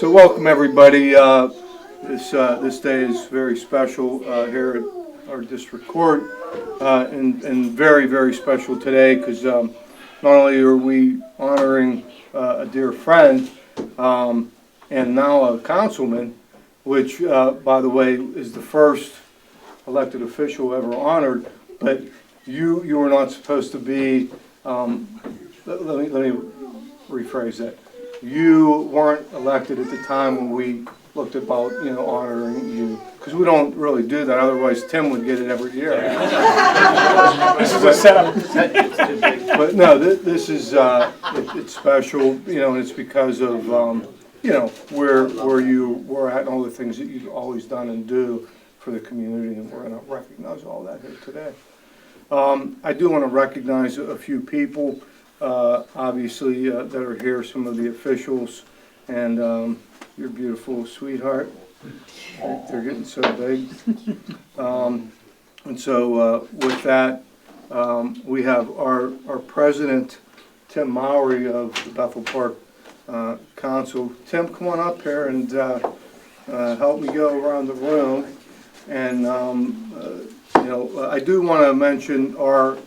So welcome everybody. This day is very special here at our district court, and very, very special today because not only are we honoring a dear friend and now a councilman, which by the way is the first elected official ever honored, but you were not supposed to be. Let me rephrase that. You weren't elected at the time when we looked about, honoring you, because we don't really do that. Otherwise, Tim would get it every year. This is a setup. But no, this is it's special, and it's because of where you were at and all the things that you've always done and do for the community, and we're going to recognize all that here today. I do want to recognize a few people. Obviously, that are here, some of the officials, and your beautiful sweetheart. They're getting so big. And so with that, we have our president, Tim Mowry of the Bethel Park Council. Tim, come on up here and help me go around the room. And, I do want to mention our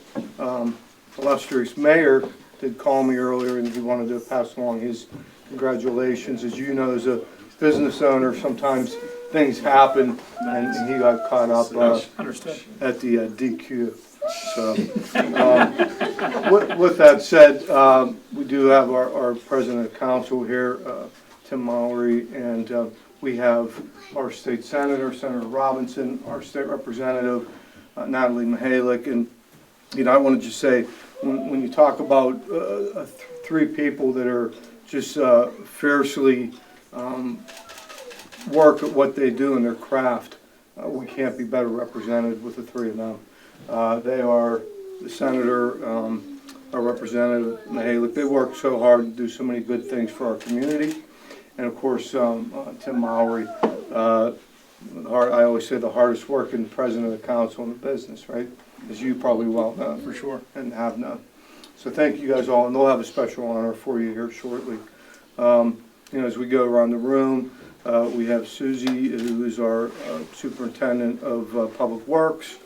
illustrious mayor did call me earlier, and he wanted to pass along his congratulations. As you know, as a business owner, sometimes things happen, and he got caught up at the DQ. So, with that said, we do have our president of council here, Tim Mowry, and we have our state senator, Senator Robinson, our state representative, Natalie Mihalik, and I want to just say, when you talk about three people that are just fiercely work at what they do in their craft, we can't be better represented with the three of them. They are the senator, our representative Mihalik. They work so hard to do so many good things for our community, and of course Tim Mowry. I always say the hardest working president of the council in the business, right? As you probably well know. For sure. And have known. So thank you guys all, and they'll have a special honor for you here shortly. As we go around the room, we have Susie, who is our superintendent of public works,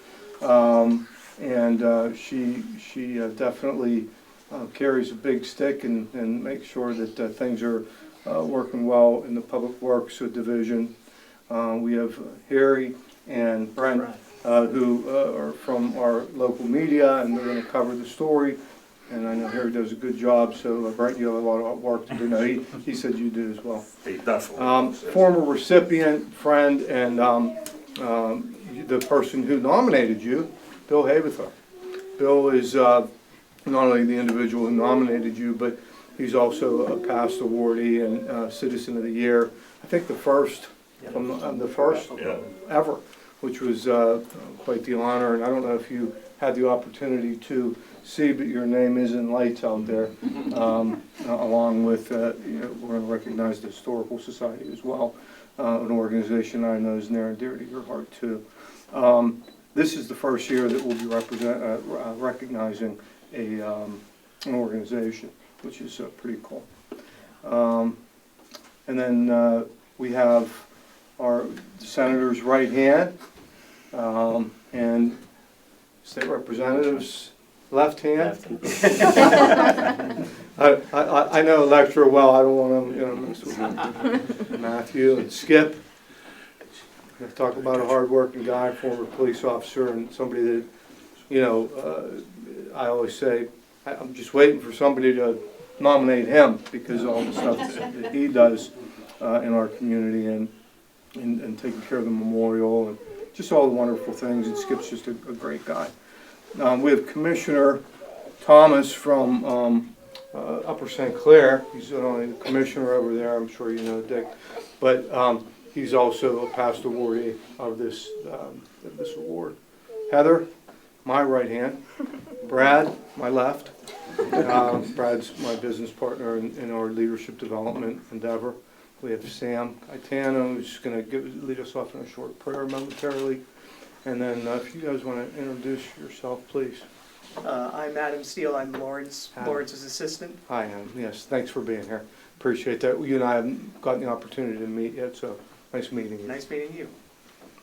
and she definitely carries a big stick and makes sure that things are working well in the public works division. We have Harry and Brent, who are from our local media, and they're going to cover the story. And I know Harry does a good job, so Brent, you have a lot of work to do. No, he said you do as well. He definitely. Former recipient, friend, and the person who nominated you, Bill Haberthar. Bill is not only the individual who nominated you, but he's also a past awardee and Citizen of the Year. I think the first, ever, which was quite the honor. And I don't know if you had the opportunity to see, but your name is in lights out there, along with, we're going to recognize the Historical Society as well, an organization I know is near and dear to your heart too. This is the first year that we'll be recognizing an organization, which is pretty cool. And then we have our senator's right hand, and state representative's left hand. I know Electra well. I don't want to mess with him. Matthew and Skip. We talk about a hard-working guy, former police officer, and somebody that, I always say, I'm just waiting for somebody to nominate him because of all the stuff that he does in our community and taking care of the memorial and just all the wonderful things. And Skip's just a great guy. We have Commissioner Thomas from Upper St. Clair. He's not only the commissioner over there, I'm sure you know Dick, but he's also a past awardee of this award. Heather, my right hand. Brad, my left. Brad's my business partner in our leadership development endeavor. We have Sam Gaetano, who's going to lead us off in a short prayer momentarily. And then if you guys want to introduce yourself, please. I'm Adam Steele. I'm Lawrence's assistant. Hi, Adam. Yes, thanks for being here. Appreciate that. You and I haven't gotten the opportunity to meet yet, so nice meeting you. Nice meeting you.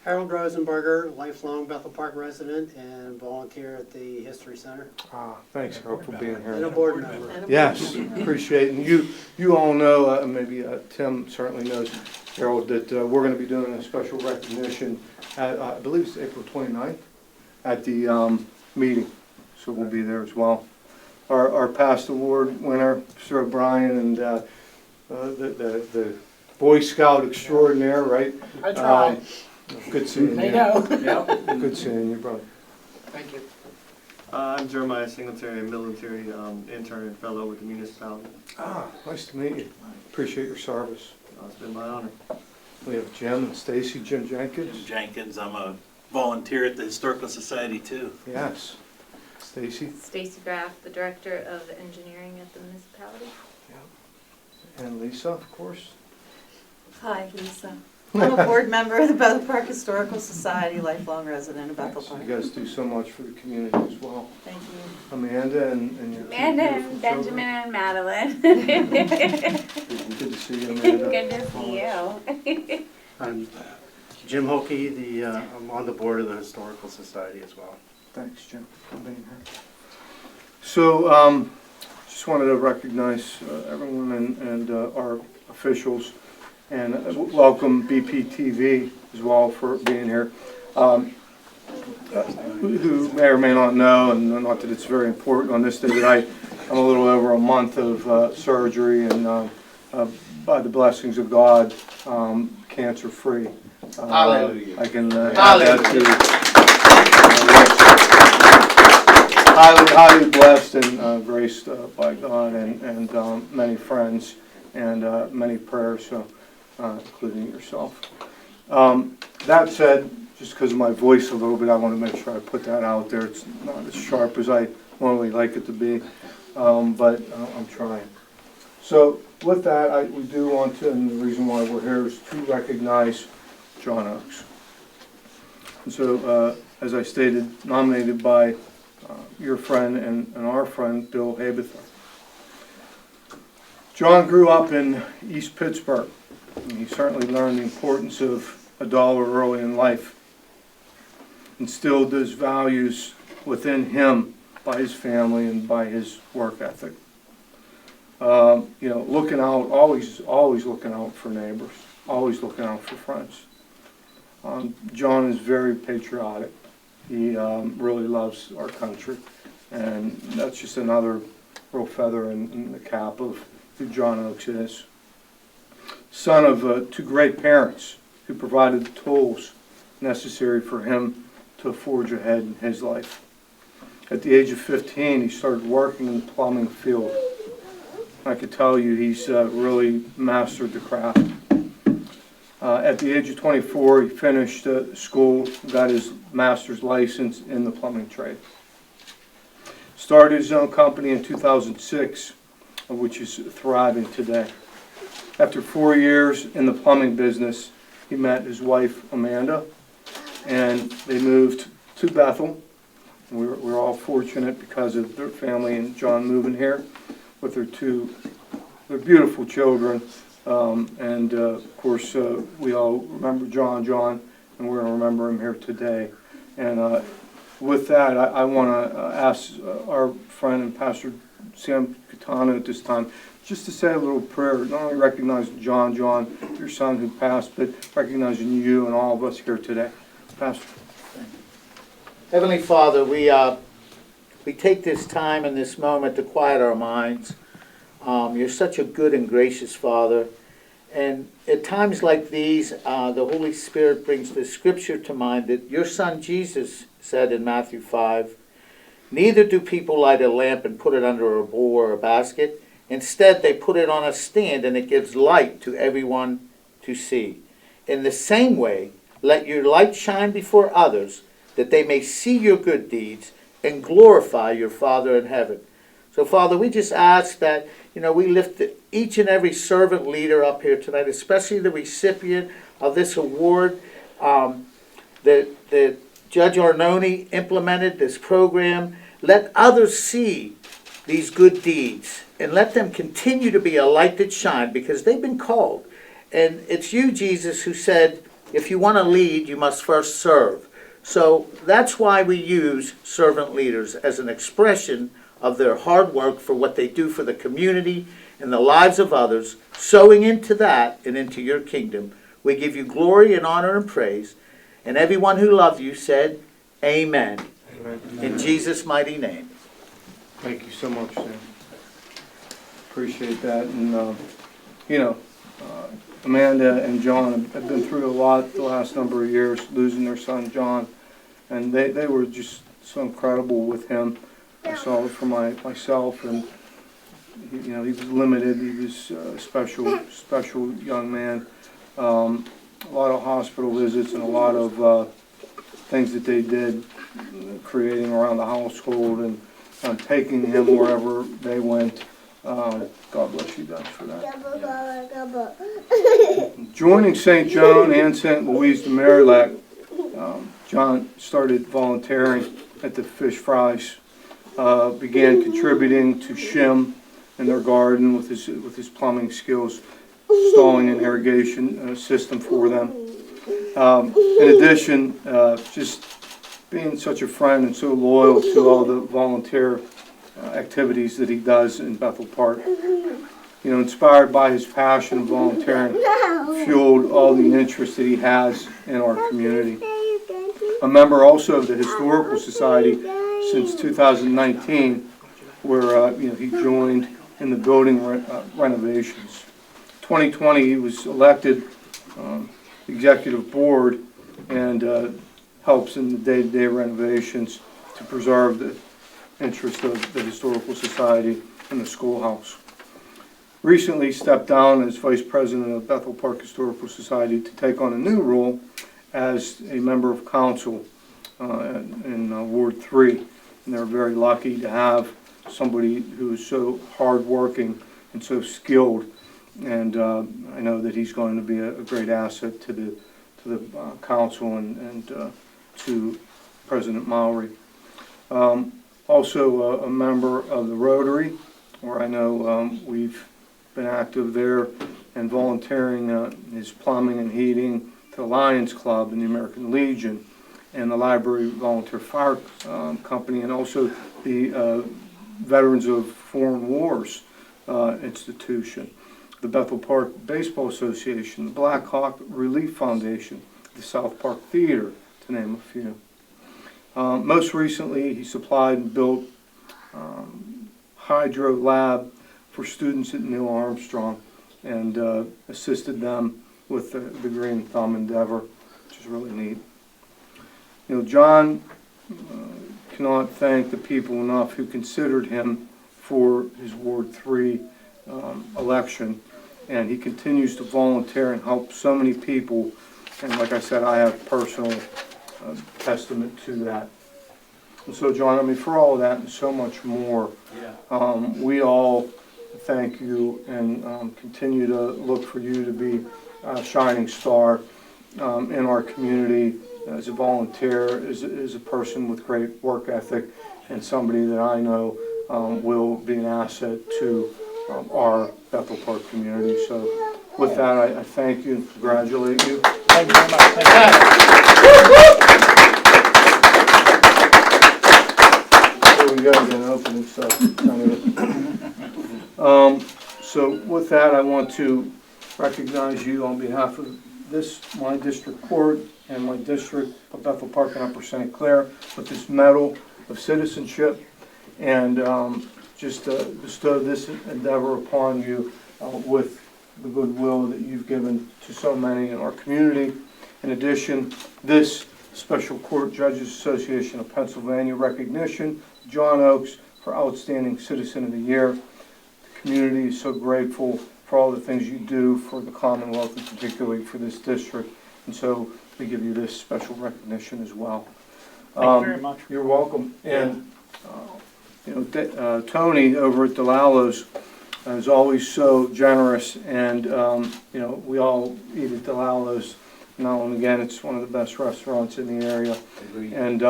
Harold Rosenberger, lifelong Bethel Park resident and volunteer at the History Center. Thanks, Harold, for being And a here. board member. Yes, appreciate it. And you all know, maybe Tim certainly knows, Harold, that we're going to be doing a special recognition at, I believe it's April 29th, at the meeting. So we'll be there as well. Our past award winner, Sir O'Brien, and the Boy Scout extraordinaire, right? I tried. Good seeing I you. know. Good seeing you, brother. Thank you. I'm Jeremiah Singletary, a military intern and fellow with the municipality. Nice to meet you. Appreciate your service. It's been my honor. We have Jim and Stacy, Jim Jenkins. Jim Jenkins, I'm a volunteer at the Historical Society too. Yes. Stacy. Stacy Graff, the Director of Engineering at the municipality. And Lisa, of course. Hi, Lisa. I'm a board member of the Bethel Park Historical Society, lifelong resident of Bethel So Park. you guys do so much for the community as well. Thank you. Amanda and your two Amanda beautiful and Benjamin children. and Madeline. Good to see you, Amanda. Good to see you. I'm Jim Hokey, I'm on the board of the Historical Society as well. Thanks, Jim, for being here. So, just wanted to recognize everyone and our officials, and welcome BPTV as well for being here. Who may or may not know, and not that it's very important on this day, that I'm a little over a month of surgery, and by the blessings of God, cancer-free. Hallelujah. I can add that to highly blessed and graced by God, and many friends and many prayers, so, including yourself. That said, just because of my voice a little bit, I want to make sure I put that out there. It's not as sharp as I normally like it to be, but I'm trying. So with that, we do want to, and the reason why we're here is to recognize John Oakes. And so, as I stated, nominated by your friend and our friend, Bill Haberther. John grew up in East Pittsburgh, and he certainly learned the importance of a dollar early in life. Instilled those values within him by his family and by his work ethic. Looking out, always looking out for neighbors, always looking out for friends. John is very patriotic. He really loves our country, and that's just another real feather in the cap of who John Oakes is. Son of two great parents who provided the tools necessary for him to forge ahead in his life. At the age of 15, he started working in the plumbing field. I could tell you he's really mastered the craft. At the age of 24, he finished school, got his master's license in the plumbing trade. Started his own company in 2006, which is thriving today. After 4 years in the plumbing business, he met his wife, Amanda, and they moved to Bethel. We're all fortunate because of their family and John moving here with their beautiful children. Of course, we all remember John, and we're going to remember him here today. And with that, I want to ask our friend and Pastor Sam Catano at this time just to say a little prayer, not only recognizing John, your son who passed, but recognizing you and all of us here today. Pastor. Heavenly Father, we take this time and this moment to quiet our minds. You're such a good and gracious Father. And at times like these, the Holy Spirit brings the scripture to mind that your Son Jesus said in Matthew 5, "Neither do people light a lamp and put it under a bowl or a basket. Instead, they put it on a stand, and it gives light to everyone to see. In the same way, let your light shine before others, that they may see your good deeds and glorify your Father in heaven." So, Father, we just ask that, we lift each and every servant leader up here tonight, especially the recipient of this award. That Judge Arnone implemented this program let others see these good deeds and let them continue to be a light that shine, because they've been called. And it's you, Jesus, who said, if you want to lead, you must first serve. So that's why we use servant leaders as an expression of their hard work for what they do for the community and the lives of others, sowing into that and into your kingdom. We give you glory and honor and praise. And everyone who loved you said, Amen. Amen. In Jesus' mighty name. Thank you so much, Sam. Appreciate that. And, you know, Amanda and John have been through a lot the last number of years, losing their son, John. And they were just so incredible with him. I saw it for myself, and you know, he was limited. He was a special young man. A lot of hospital visits and a lot of things that they did, creating around the household and taking him wherever they went. God bless you guys for that. Joining St. Joan and St. Louise de Marillac, John started volunteering at the fish fries, began contributing to Shim in their garden with his plumbing skills, installing an irrigation system for them. In addition, just being such a friend and so loyal to all the volunteer activities that he does in Bethel Park. You know, inspired by his passion of volunteering, fueled all the interest that he has in our community. A member also of the Historical Society since 2019, where you know, he joined in the building renovations. 2020, he was elected executive board and helps in the day-to-day renovations to preserve the interest of the Historical Society and the schoolhouse. Recently stepped down as vice president of Bethel Park Historical Society to take on a new role as a member of council in Ward 3. And they're very lucky to have somebody who is so hardworking and so skilled. And I know that he's going to be a great asset to the council and to President Mowry. Also a member of the Rotary, where I know we've been active there and volunteering his plumbing and heating to the Lions Club and the American Legion and the Library Volunteer Fire Company, and also the Veterans of Foreign Wars institution, the Bethel Park Baseball Association, the Black Hawk Relief Foundation, the South Park Theater, to name a few. Most recently, he supplied and built hydro lab for students at Neil Armstrong and assisted them with the Green Thumb endeavor, which is really neat. You know, John cannot thank the people enough who considered him for his Ward 3 election, and he continues to volunteer and help so many people, and like I said, I have personal testament to that. And so, John, I mean, for all of that and so much more, we all thank you and continue to look for you to be a shining star in our community as a volunteer, as a person with great work ethic, and somebody that I know will be an asset to our Bethel Park community. So with that, I thank you and congratulate you. Thank you very much. Thank Here we go again, opening stuff. So with that, I want to recognize you on behalf of my district court and my district of Bethel Park and Upper St. Clair with this medal of citizenship, and just bestow this endeavor upon you with the goodwill that you've given to so many in our community. In addition, this Special Court Judges Association of Pennsylvania recognition, John Oakes for Outstanding Citizen of the Year. The community is so grateful for all the things you do for the Commonwealth and particularly for this district, and so we give you this special recognition as well. you very much. You're welcome. And you know, Tony over at DeLallo's is always so generous, and you know, we all eat at DeLallo's now and again. It's one of the best restaurants in the area. Agreed. And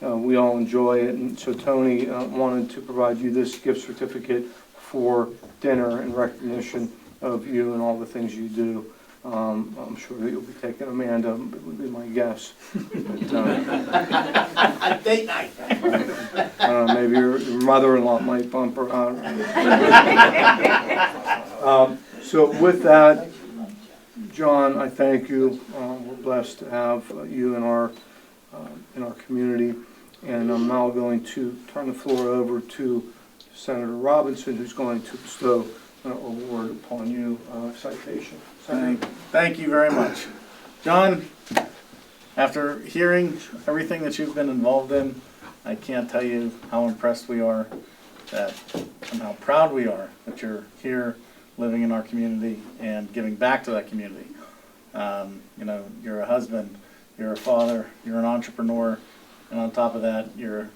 we all enjoy it. And so Tony wanted to provide you this gift certificate for dinner in recognition of you and all the things you do. I'm sure that you'll be taking Amanda, would be my guess. But, Date night. maybe your mother-in-law might bump her out. So with that, John, I thank you. We're blessed to have you in our community. And I'm now going to turn the floor over to Senator Robinson, who's going to bestow an award upon you, citation. Thank you very much. John, after hearing everything that you've been involved in, I can't tell you how impressed we are and how proud we are that you're here living in our community and giving back to that community. You're a husband, you're a father, you're an entrepreneur, and on top of that, you're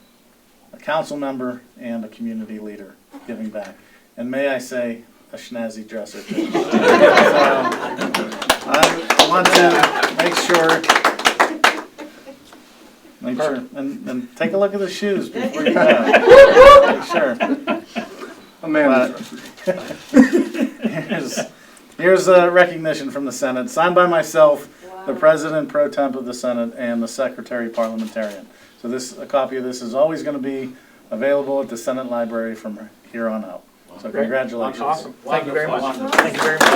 a council member and a community leader giving back. And may I say, a snazzy dresser too. So, I want to make sure, and take a look at the shoes before you go. Make sure. Amanda. Here's a recognition from the Senate, signed by myself, the President Pro Temp of the Senate, and the Secretary Parliamentarian. So a copy of this is always going to be available at the Senate Library from here on out. So congratulations. Awesome. Thank you very much. Wonderful. Thank you very much.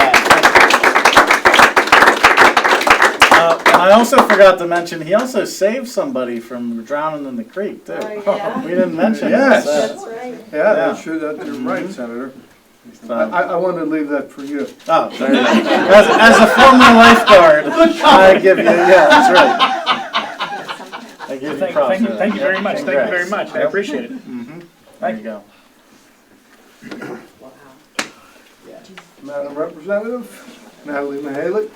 And I also forgot to mention, he also saved somebody from drowning in the creek, too. Oh, yeah. We didn't mention Yes. that. That's right. Yeah, you're right, Senator. So- I wanted to leave that for you. Oh, there you go. As a former lifeguard, I give you, yeah, that's right. I give you props for that. Thank you very much. Thank you very Congrats. much. I appreciate it. There you go. Madam Representative, Natalie Mahalik.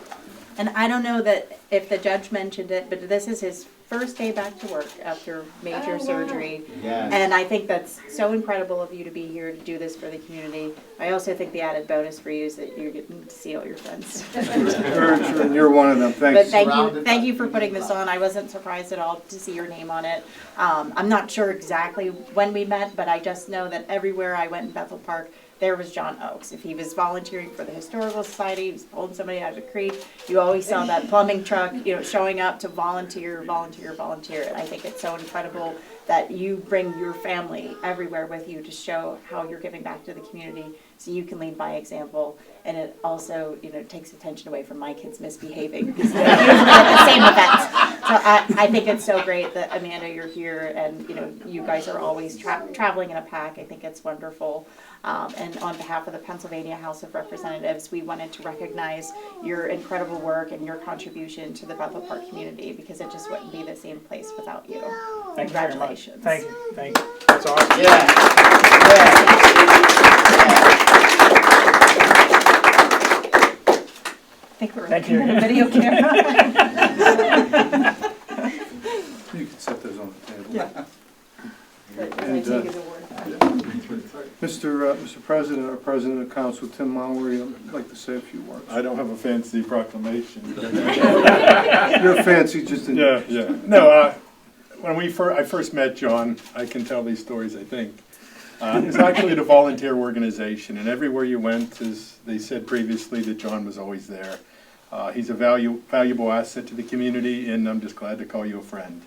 And I don't know that if the judge mentioned it, but this is his first day back to work after major surgery. Yes. And I think that's so incredible of you to be here to do this for the community. I also think the added bonus for you is that you're getting to see all your friends. Very true, and you're one of them. But Thanks. thank you for putting this on. I wasn't surprised at all to see your name on it. I'm not sure exactly when we met, but I just know that everywhere I went in Bethel Park, there was John Oakes. If he was volunteering for the Historical Society, he was pulling somebody out of the creek, you always saw that plumbing truck, showing up to volunteer. And I think it's so incredible that you bring your family everywhere with you to show how you're giving back to the community so you can lead by example. And it also, takes attention away from my kids misbehaving because they're usually at the same events. So I think it's so great that, Amanda, you're here and, you guys are always traveling in a pack. I think it's wonderful. And on behalf of the Pennsylvania House of Representatives, we wanted to recognize your incredible work and your contribution to the Bethel Park community because it just wouldn't be the same place without you. Thank you very much. Congratulations. Thank you. Thank you. That's awesome. I think we're Thank you. looking at a video camera. You can set those on the table. Yeah. But I And, take his award. Mr. President, our President of Council, Tim Mallory, I'd like to say a few words. I don't have a fancy proclamation. You're fancy, just in. Yeah. No, when I first met John, I can tell these stories, I think. It's actually the volunteer organization, and everywhere you went, as they said previously, that John was always there. He's a valuable asset to the community, and I'm just glad to call you a friend.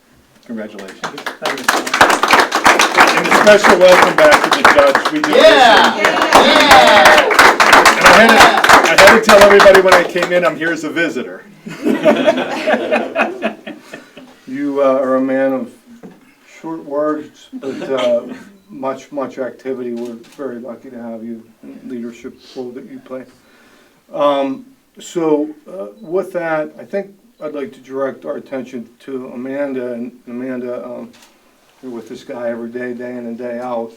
Congratulations. Thank you. And a special welcome back to the judge. We do And I had to tell everybody when I came in, I'm here as a visitor. You are a man of short words, but much activity. We're very lucky to have you in the leadership role that you play. So with that, I think I'd like to direct our attention to Amanda. And Amanda, you're with this guy every day, day in and day out.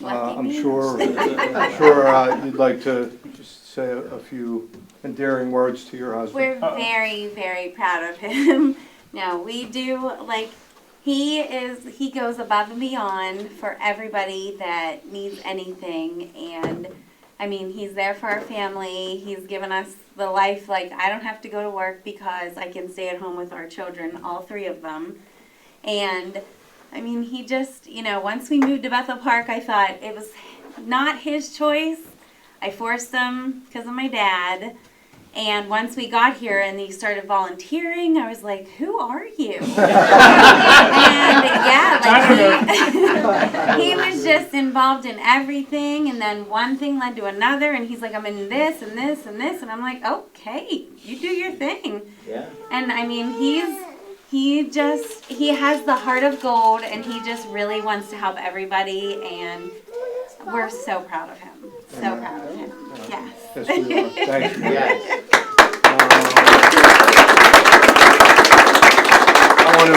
I'm sure you'd like to just say a few endearing words to your husband. We're very, very proud of him. No, we do, he goes above and beyond for everybody that needs anything. And, he's there for our family. He's given us the life, I don't have to go to work because I can stay at home with our children, all three of them. And I mean, he just, once we moved to Bethel Park, I thought it was not his choice. I forced him because of my dad. And once we got here and he started volunteering, I was like, who are you? And yeah, he was just involved in everything. And then one thing led to another. And he's like, I'm in this and this and this. And I'm like, okay, you do your thing. Yeah. And I mean, he has the heart of gold, and he just really wants to help everybody. And we're so proud of him. So proud of him. Yes. Yes, we are. Thank you. Yes. I want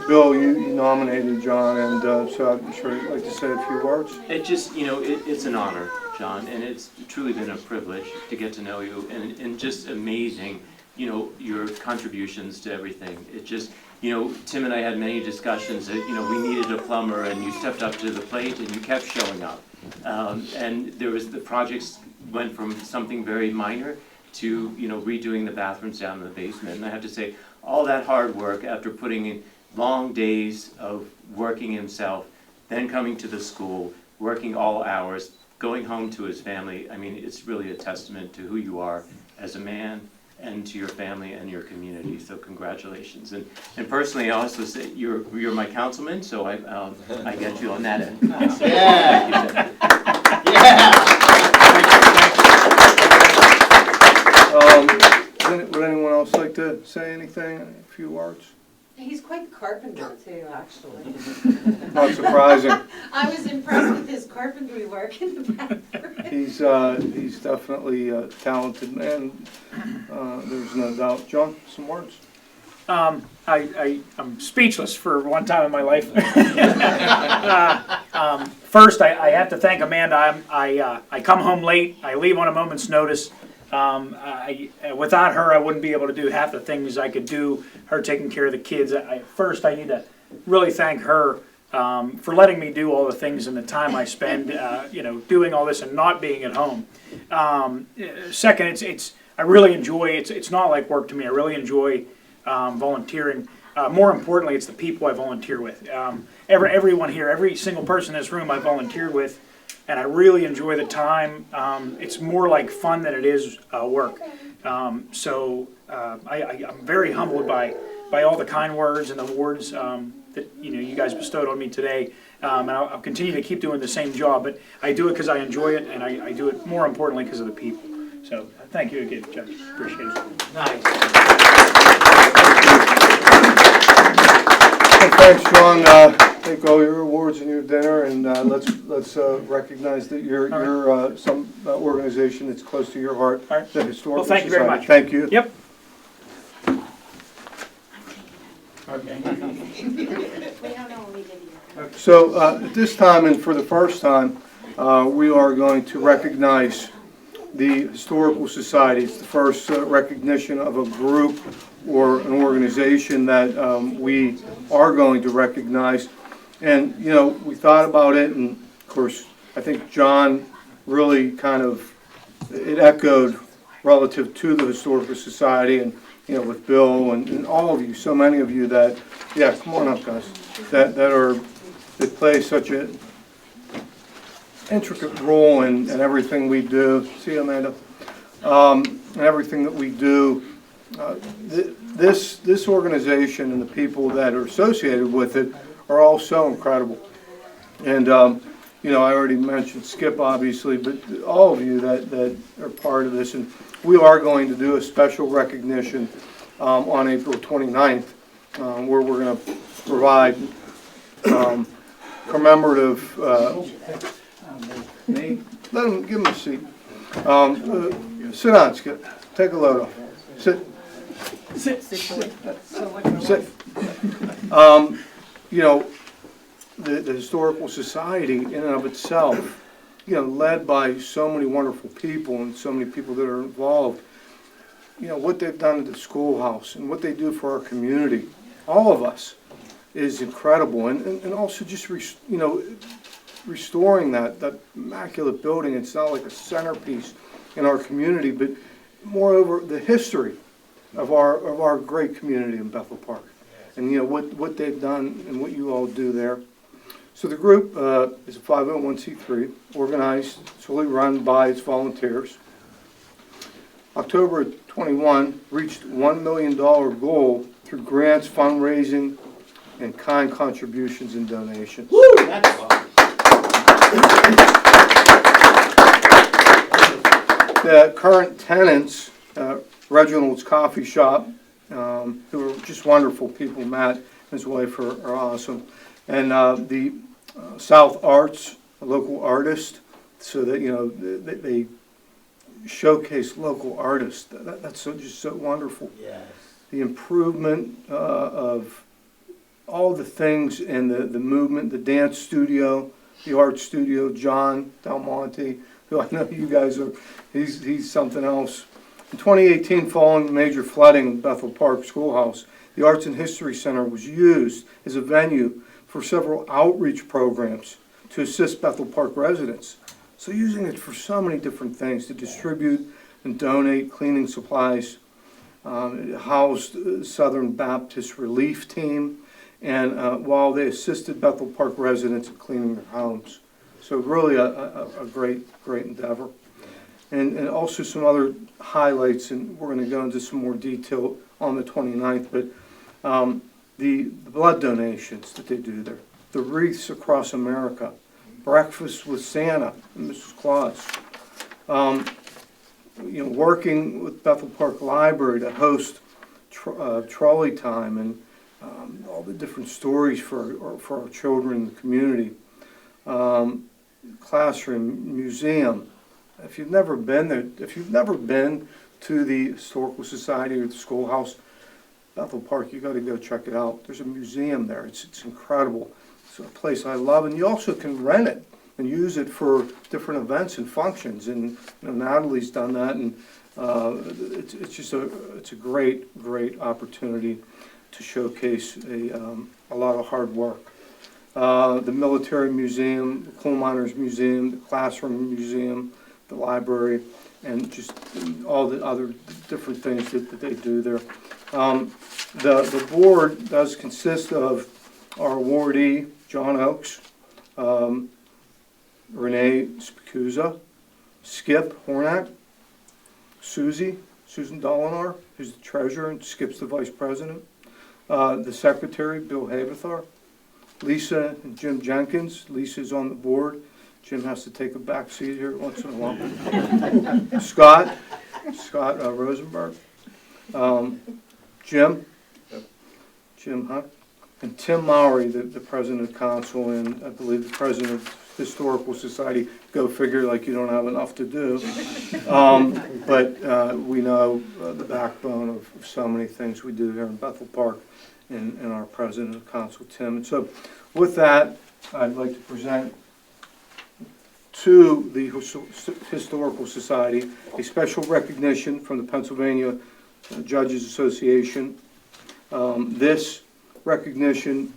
to, Bill, you nominated John, and so I'm sure you'd like to say a few words. It just, it's an honor, John, and it's truly been a privilege to get to know you, and just amazing, your contributions to everything. It just, Tim and I had many discussions that, we needed a plumber, and you stepped up to the plate, and you kept showing up. And the projects went from something very minor to, redoing the bathrooms down in the basement. And I have to say, all that hard work after putting in long days of working himself, then coming to the school, working all hours, going home to his family, I mean, it's really a testament to who you are as a man and to your family and your community. So congratulations. And personally, I also say you're my councilman, so I get you on that end. So, Yeah. Would anyone else like to say anything? A few words? He's quite the carpenter too, actually. Not surprising. I was impressed with his carpentry work in the bathroom. He's definitely a talented man. There's no doubt. John, some words? I'm speechless for one time in my life. First, I have to thank Amanda. I come home late. I leave on a moment's notice. Without her, I wouldn't be able to do half the things I could do. Her taking care of the kids. First, I need to really thank her for letting me do all the things in the time I spend, doing all this and not being at home. Second, I really enjoy. It's not like work to me. I really enjoy volunteering. More importantly, it's the people I volunteer with. Everyone here, every single person in this room, I volunteered with. And I really enjoy the time. It's more like fun than it is work. So I'm very humbled by all the kind words and the awards that you guys bestowed on me today. And I'll continue to keep doing the same job, but I do it because I enjoy it, and I do it more importantly because of the people. So thank you again, Judge. Appreciate it. Nice. Well, thanks, John. Take all your awards and your dinner, and let's recognize that you're some organization that's close to your heart, the Historical Well, thank you very Society. much. Thank you. Yep. So at this time, and for the first time, we are going to recognize the Historical Society. It's the first recognition of a group or an organization that we are going to recognize. And, we thought about it, and of course, I think John really it echoed relative to the Historical Society, and, with Bill and all of you, so many of you that, yeah, come on up, guys, that play such an intricate role in everything we do. See you, Amanda. And everything that we do. This organization and the people that are associated with it are all so incredible. And, I already mentioned Skip, obviously, but all of you that are part of this. And we are going to do a special recognition on April 29th, where we're going to provide commemorative, give him a seat. Sit down, Skip. Take a load off. Sit. The Historical Society in and of itself, led by so many wonderful people and so many people that are involved, what they've done at the schoolhouse and what they do for our community, all of us, is incredible. And also just, restoring that immaculate building. It's not like a centerpiece in our community, but moreover, the history of our great community in Bethel Park. and what they've done and what you all do there. So the group is a 501c3, organized, solely run by its volunteers. October 21 reached $1 million goal through grants, fundraising, and kind contributions and donations. Woo, that's The current tenants, Reginald's Coffee Shop, who are just wonderful people. Matt and his wife are awesome. And the South Arts, a local artist, so that, they showcase local artists. That's just so wonderful. yes. The improvement of all the things and the movement, the dance studio, the art studio, John Del Monte, who I know you guys are, he's something else. In 2018, following the major flooding in Bethel Park Schoolhouse, the Arts and History Center was used as a venue for several outreach programs to assist Bethel Park residents. So using it for so many different things, to distribute and donate cleaning supplies. It housed Southern Baptist Relief Team, and while they assisted Bethel Park residents in cleaning their homes. So really a great endeavor. And also some other highlights, and we're going to go into some more detail on the 29th, but the blood donations that they do there, the wreaths across America, breakfast with Santa and Mrs. Claus, working with Bethel Park Library to host trolley time and all the different stories for our children in the community. Classroom, museum. If you've never been there, if you've never been to the Historical Society or the Schoolhouse, Bethel Park, you got to go check it out. There's a museum there. It's incredible. It's a place I love, and you also can rent it and use it for different events and functions. And Natalie's done that, and it's just a great opportunity to showcase a lot of hard work. The Military Museum, the Coal Miners Museum, the Classroom Museum, the library, and just all the other different things that they do there. The board does consist of our awardee, John Oakes, Renee Spicuzza, Skip Hornak, Susan Dolinar, who's the treasurer, and Skip's the vice president, the secretary, Bill Habethar, Lisa and Jim Jenkins. Lisa's on the board. Jim has to take a back seat here once in a while. Scott Rosenberg, Jim Huck, and Tim Mowry, the president of council, and I believe the president of Historical Society. Go figure, like you don't have enough to do. But we know the backbone of so many things we do here in Bethel Park, and our president of council, Tim. And so with that, I'd like to present to the Historical Society a special recognition from the Pennsylvania Judges Association. This recognition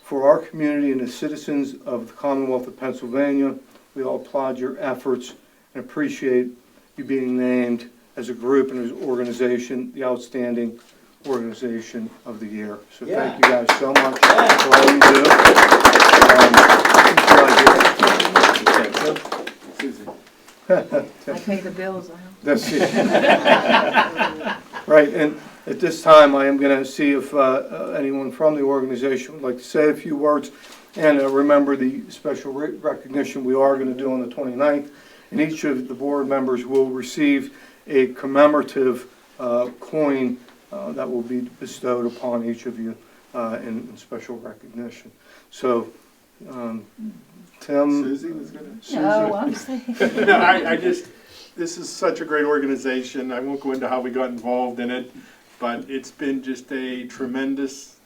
for our community and the citizens of the Commonwealth of Pennsylvania. We all applaud your efforts and appreciate you being named as a group and as an organization the outstanding organization of the year. So thank you guys so much for all you do. I pay the bills. That's it. Right, and at this time, I am going to see if anyone from the organization would like to say a few words. And remember the special recognition we are going to do on the 29th. And each of the board members will receive a commemorative coin that will be bestowed upon each of you in special recognition. So, Tim? Susie was going to? No, I'm saying. No, I just, this is such a great organization. I won't go into how we got involved in it, but it's been just a tremendous,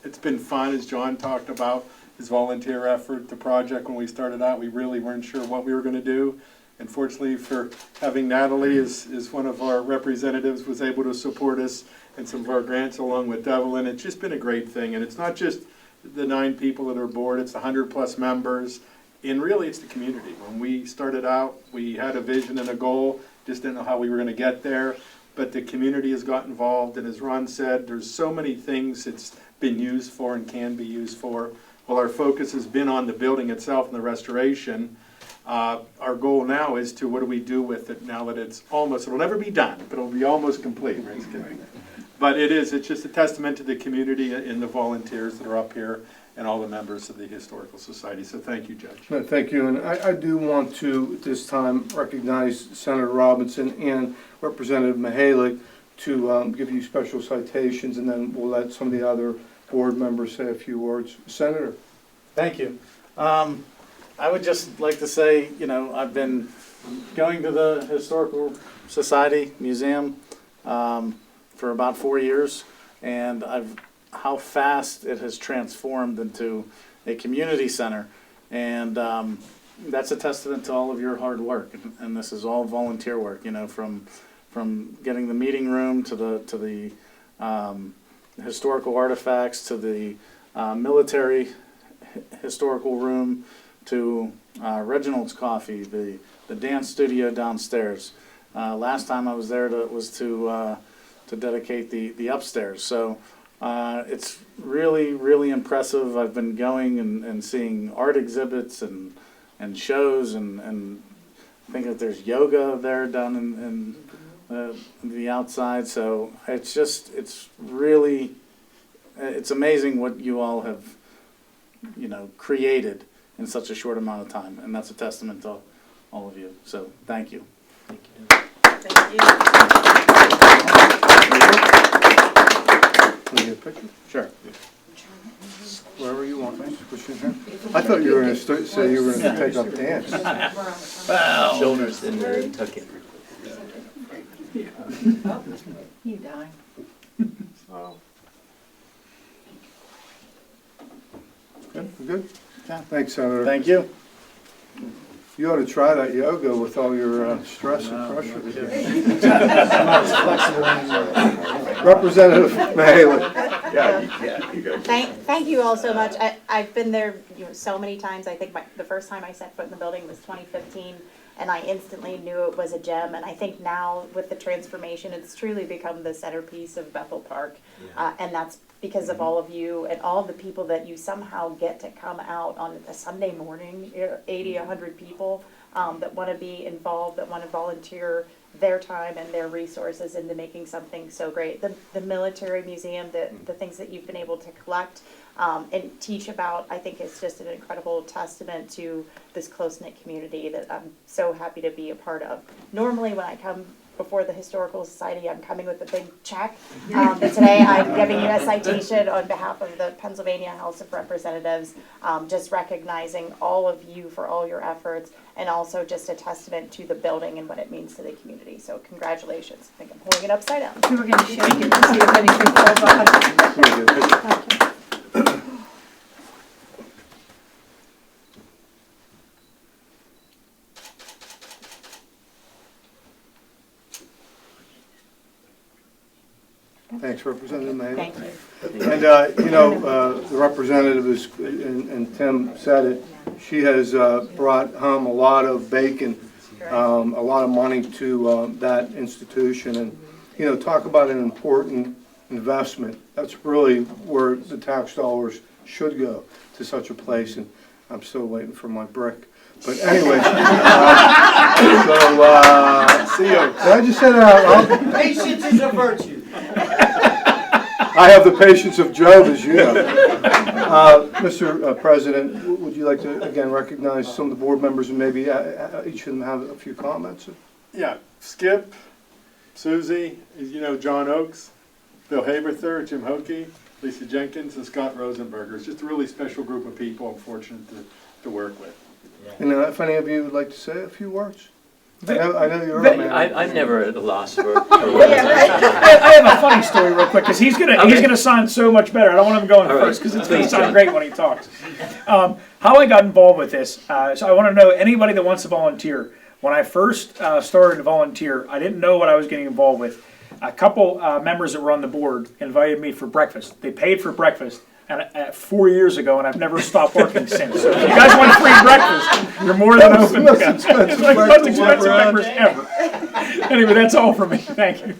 it's been fun, as John talked about, his volunteer effort, the project. When we started out, we really weren't sure what we were going to do. And fortunately for having Natalie as one of our representatives, was able to support us and some of our grants along with Devlin. It's just been a great thing. And it's not just the 9 people that are aboard, it's 100+ members. And really, it's the community. When we started out, we had a vision and a goal, just didn't know how we were going to get there. but the community has got involved, and as Ron said, there's so many things it's been used for and can be used for. While our focus has been on the building itself and the restoration, our goal now is to what do we do with it now that it's almost, it'll never be done, but it'll be almost complete. But it's just a testament to the community and the volunteers that are up here and all the members of the Historical Society. So thank you, Judge. No, thank you, and I do want to, at this time, recognize Senator Robinson and Representative Mihalik to give you special citations, and then we'll let some of the other board members say a few words. Senator. Thank you. I would just like to say, I've been going to the Historical Society Museum for about 4 years, and how fast it has transformed into a community center, and that's a testament to all of your hard work. And this is all volunteer work, from getting the meeting room to the historical artifacts to the military historical room to Reginald's Coffee, the dance studio downstairs. Last time I was there was to dedicate the upstairs. So it's really, really impressive. I've been going and seeing art exhibits and shows, and I think that there's yoga there down in the outside. So it's really amazing what you all have created in such a short amount of time, and that's a testament to all of you. So thank you. Thank you. Can we get a picture? Sure. Wherever you want. Push in here. I thought you were going to say you were going to take up dance. Shoulders in there and tuck in. You die. Good? Thanks, Senator. Thank you. You ought to try that yoga with all your stress and pressure. Representative Mahaley. Thank you all so much. I've been there so many times. I think the first time I set foot in the building was 2015, and I instantly knew it was a gem. And I think now with the transformation, it's truly become the centerpiece of Bethel Park. And that's because of all of you and all the people that you somehow get to come out on a Sunday morning, 80, 100 people that want to be involved, that want to volunteer their time and their resources into making something so great. The military museum, the things that you've been able to collect and teach about, I think is just an incredible testament to this close-knit community that I'm so happy to be a part of. Normally when I come before the Historical Society, I'm coming with a big check. But today I'm giving you a citation on behalf of the Pennsylvania House of Representatives, just recognizing all of you for all your efforts, and also just a testament to the building and what it means to the community. So congratulations. I think I'm holding it upside down. We were going to shake it to see if anything falls off. Thanks, Representative Mahaley. Thank you. And, the representative is, and Tim said it, she has brought home a lot of bacon, a lot of money to that institution. And, talk about an important investment. That's really where the tax dollars should go, to such a place. And I'm still waiting for my brick. But anyway, see you. Did I just say that? Patience is a virtue. I have the patience of Job, as you know. Mr. President, would you like to, again, recognize some of the board members and maybe each of them have a few comments? Yeah, Skip, Susie, John Oakes, Bill Haberther, Jim Hoke, Lisa Jenkins, and Scott Rosenberger. It's just a really special group of people I'm fortunate to work with. And if any of you would like to say a few words? I know you're a man. I'm never at a loss for I have a funny story real quick, because he's gonna sound so much better. I don't want him going first, because it's gonna sound great when he talks. How I got involved with this, so I want to know anybody that wants to volunteer. When I first started to volunteer, I didn't know what I was getting involved with. A couple members that were on the board invited me for breakfast. They paid for breakfast. And 4 years ago, and I've never stopped working since. So if you guys want free breakfast, you're more than open. It's the most expensive breakfast ever. Anyway, that's all for me. Thank you.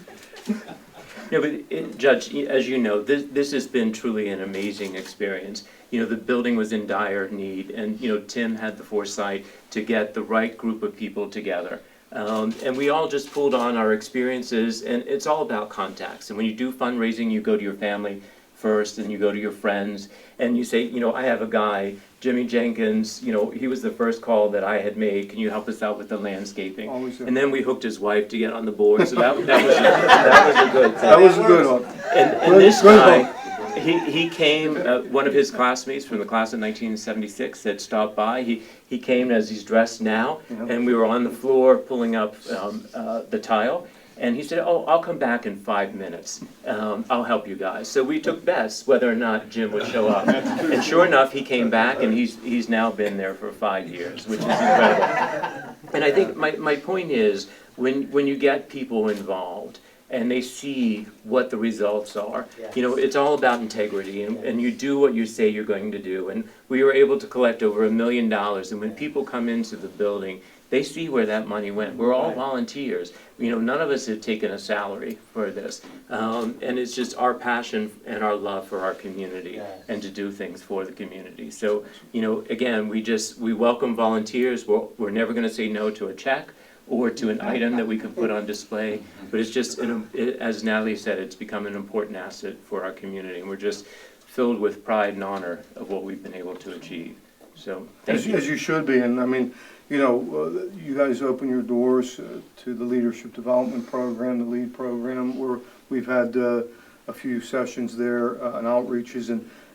No, but Judge, as you know, this has been truly an amazing experience. You know, the building was in dire need, and, you know, Tim had the foresight to get the right group of people together. And we all just pulled on our experiences, and it's all about contacts. And when you do fundraising, you go to your family first, and you go to your friends, and you say, you know, I have a guy, Jimmy Jenkins, you know, he was the first call that I had made, can you help us out with the landscaping? Always And then we hooked his wife to get on the board, so that was a good thing. That was a good one. And this guy, he came, one of his classmates from the class of 1976 had stopped by. He came as he's dressed now, and we were on the floor pulling up the tile. And he said, oh, I'll come back in 5 minutes. I'll help you guys. So we took bets whether or not Jim would show up. And sure enough, he came back, and he's now been there for 5 years, which is incredible. And I think my point is, when you get people involved, and they see what the results are. You know, it's all about integrity, and you do what you say you're going to do. And we were able to collect over $1 million, and when people come into the building, they see where that money went. We're all volunteers. You know, none of us have taken a salary for this. And it's just our passion and our love for our community and to do things for the community. So, you know, again, we welcome volunteers. We're never gonna say no to a check or to an item that we can put on display. But it's just, as Natalie said, it's become an important asset for our community. And we're just filled with pride and honor of what we've been able to achieve. So, thank you. As you should be, and I mean, you know, you guys open your doors to the Leadership Development Program, the LEAD program, where we've had a few sessions there and outreaches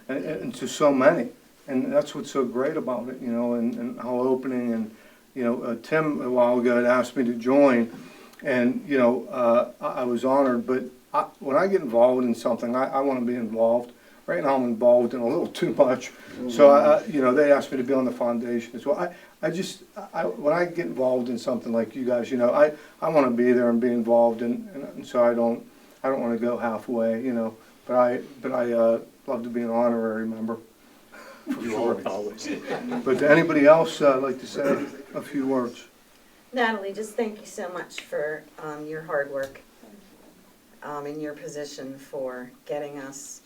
and to so many. And that's what's so great about it, you know, and how opening. And, you know, Tim a while ago had asked me to join, and, you know, I was honored. But when I get involved in something, I want to be involved. Right now I'm involved in a little too much. So, you know, they asked me to be on the foundation as well. When I get involved in something like you guys, you know, I want to be there and be involved, and so I don't want to go halfway, you know. But I love to be an honorary member. For sure. Always. But to anybody else like to say a few words? Natalie, just thank you so much for your hard work in your position for getting us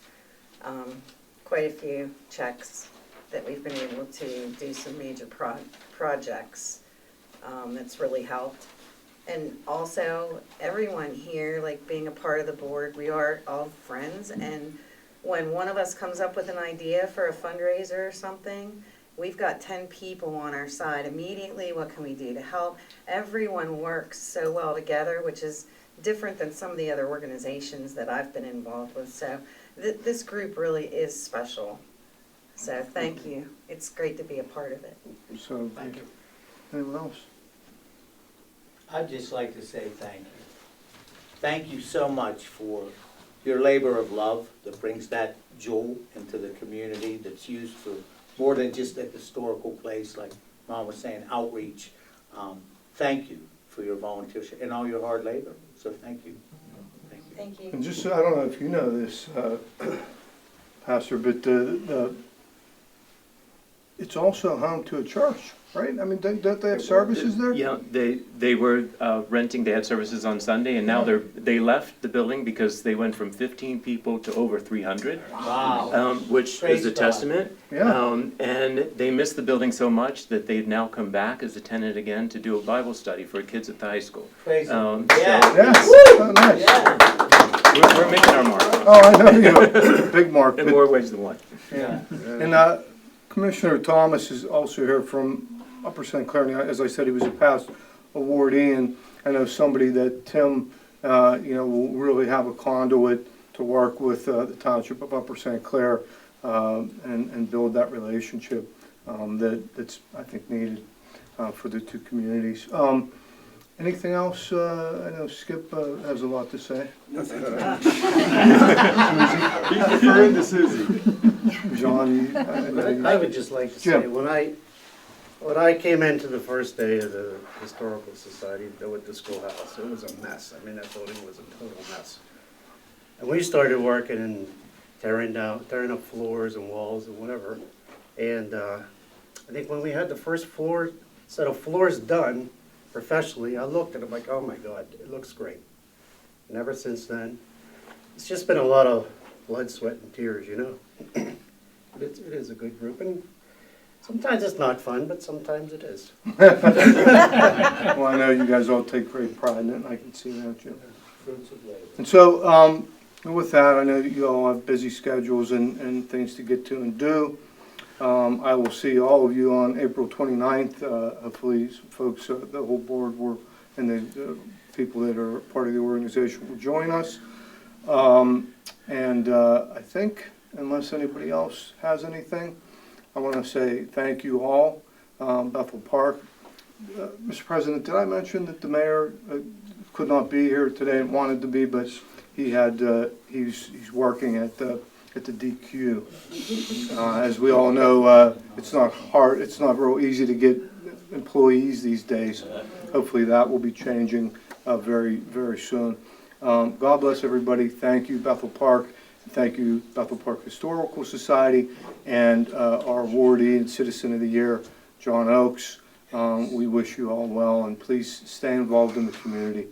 quite a few checks that we've been able to do some major projects. That's really helped. And also everyone here, like being a part of the board, we are all friends, and when one of us comes up with an idea for a fundraiser or something, we've got 10 people on our side immediately. What can we do to help? Everyone works so well together, which is different than some of the other organizations that I've been involved with. So this group really is special. So thank you. It's great to be a part of it. So, thank you. Anyone else? I'd just like to say thank you. Thank you so much for your labor of love that brings that jewel into the community that's used for more than just a historical place, like Mom was saying, outreach. Thank you for your volunteership and all your hard labor. So thank you. Thank you. Thank you. And just so, I don't know if you know this, Pastor, but it's also home to a church, right? I mean, don't they have services there? Yeah, they were renting. They had services on Sunday, and now they left the building because they went from 15 people to over 300. Wow. Which Praise is a God. testament. Yeah. And they missed the building so much that they've now come back as a tenant again to do a Bible study for kids at the high school. Praise So Yes. Oh, nice. we're making our mark. Oh, I know you know, big mark. In but- more ways than one. Yeah. And Commissioner Thomas is also here from Upper St. Clair. And as I said, he was a past awardee, and I know somebody that Tim, you know, will really have a conduit to work with the Township of Upper St. Clair and build that relationship that's, I think, needed for the two communities. Anything else? I know Skip has a lot to say. He's deferring to Susie. John, I would just like to say, when I came into the first day of the Historical Society with the schoolhouse, it was a mess. I mean, that building was a total mess. And we started working and tearing up floors and walls and whatever. And I think when we had the first set of floors done professionally, I looked at it like, oh my God, it looks great. And ever since then, it's just been a lot of blood, sweat, and tears, you know? But it is a good group, and sometimes it's not fun, but sometimes it is. Well, I know you guys all take great pride in it, and I can see that, Jim. And so, with that, I know that you all have busy schedules and things to get to and do. I will see all of you on April 29th. Hopefully, some folks, the whole board will, and the people that are part of the organization will join us. I think, unless anybody else has anything, I want to say thank you all. Bethel Park. Mr. President, did I mention that the mayor could not be here today and wanted to be, but he had he's working at the DQ. As we all know, it's not hard. It's not real easy to get employees these days. Hopefully, that will be changing very, very soon. God bless everybody. Thank you, Bethel Park. Thank you, Bethel Park Historical Society, and our awardee and Citizen of the Year, John Oakes. We wish you all well, and please stay involved in the community.